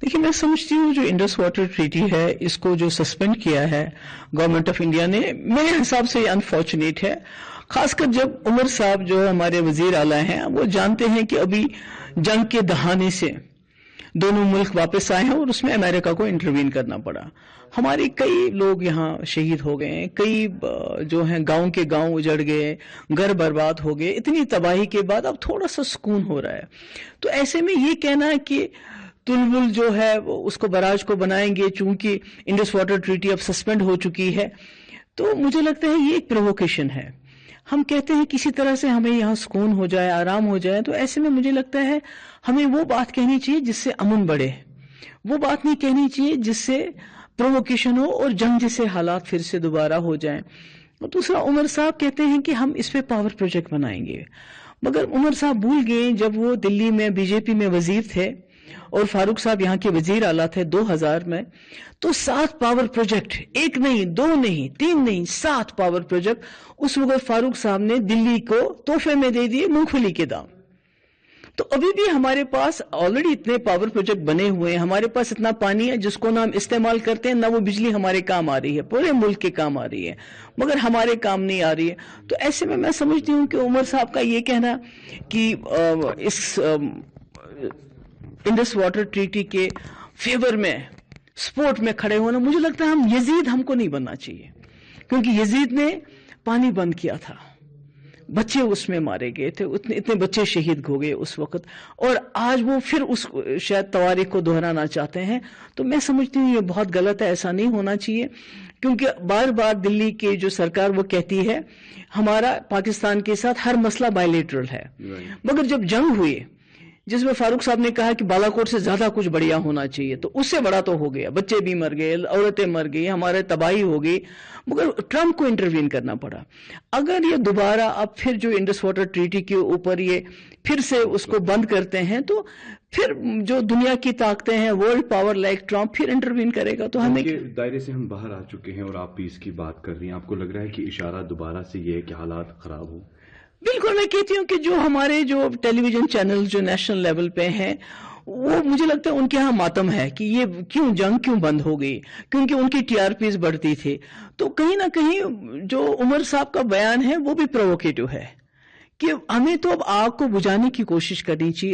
देखिए, मैं समझती हूँ जो इंडस वाटर ट्रीटी है इसको जो सस्पेंड किया है गवर्नमेंट ऑफ इंडिया ने, मेरे हिसाब से अनफॉर्चुनेट है। खासकर जब उमर साहब जो हमारे वजीर आला हैं वो जानते हैं कि अभी जंग के दहाने से दोनों मुल्क वापस आए हैं और उसमें अमेरिका को इंटरवीन करना पड़ा। हमारे कई लोग यहाँ शहीद हो गए, कई जो हैं गांव के गांव उजड़ गए, घर बर्बाद हो गए। इतनी तबाही के बाद अब थोड़ा सा सुकून हो रहा है। तो ऐसे में ये कहना कि तुलबुल जो है उसको बराज को बनाएंगे चूंकि इंडस वाटर ट्रीटी अब सस्पेंड हो चुकी है, तो मुझे लगता है ये एक प्रोवोकेशन है। हम कहते हैं किसी तरह से हमें यहाँ सुकून हो जाए, आराम हो जाए, तो ऐसे में मुझे लगता है हमें वो बात कहनी चाहिए जिससे अमन बढ़े, वो बात नहीं कहनी चाहिए जिससे प्रोवोकेशन हो और जंग जैसे हालात फिर से दोबारा हो जाएं। और दूसरा, उमर साहब कहते हैं कि हम इस पे पावर प्रोजेक्ट बनाएंगे, मगर उमर साहब भूल गए जब वो दिल्ली में बीजेपी में वजीर थे और फारूक साहब यहाँ के वजीर आला थे 2000 में, तो 7 पावर प्रोजेक्ट, 1 नहीं, 2 नहीं, 3 नहीं, 7 पावर प्रोजेक्ट उस वक्त फारूक साहब ने दिल्ली को तोहफे में दे दिए मूंगफली के दाम। तो अभी भी हमारे पास ऑलरेडी इतने पावर प्रोजेक्ट बने हुए हैं, हमारे पास इतना पानी है जिसको ना हम इस्तेमाल करते हैं, ना वो बिजली हमारे काम आ रही है, पूरे मुल्क के काम आ रही है, मगर हमारे काम नहीं आ रही है। तो ऐसे में मैं समझती हूँ कि उमर साहब का ये कहना कि इस इंडस वाटर ट्रीटी के फेवर में सपोर्ट में खड़े होना, मुझे लगता है हम यजीद हमको नहीं बनना चाहिए, क्योंकि यजीद ने पानी बंद किया था, बच्चे उसमें मारे गए थे, इतने बच्चे शहीद हो गए उस वक्त, और आज वो फिर उस शायद तवारीख को दोहराना चाहते हैं। तो मैं समझती हूँ ये बहुत गलत है, ऐसा नहीं होना चाहिए, क्योंकि बार बार दिल्ली की जो सरकार वो कहती है हमारा पाकिस्तान के साथ हर मसला बायलेटरल है, मगर जब जंग हुई जिसमें फारूक साहब ने कहा कि बालाकोट से ज्यादा कुछ बढ़िया होना चाहिए, तो उससे बड़ा तो हो गया, बच्चे भी मर गए, औरतें मर गई, हमारे तबाही हो गई, मगर ट्रंप को इंटरवीन करना पड़ा। अगर ये दोबारा अब फिर जो इंडस वाटर ट्रीटी के ऊपर ये फिर से उसको बंद करते हैं, तो फिर जो दुनिया की ताकतें हैं, वर्ल्ड पावर लाइक ट्रंप फिर इंटरवीन करेगा। तो हमें दायरे से हम बाहर आ चुके हैं और आप पीस की बात कर रही हैं, आपको लग रहा है कि इशारा दोबारा से ये है कि हालात खराब हो? बिल्कुल, मैं कहती हूँ कि जो हमारे जो टेलीविजन चैनल जो नेशनल लेवल पे हैं, वो मुझे लगता है उनके यहाँ मातम है कि ये जंग क्यों बंद हो गई, क्योंकि उनकी टीआरपीज बढ़ती थी। तो कहीं ना कहीं जो उमर साहब का बयान है वो भी प्रोवोकेटिव है कि हमें तो अब आग को बुझाने की कोशिश करनी चाहिए।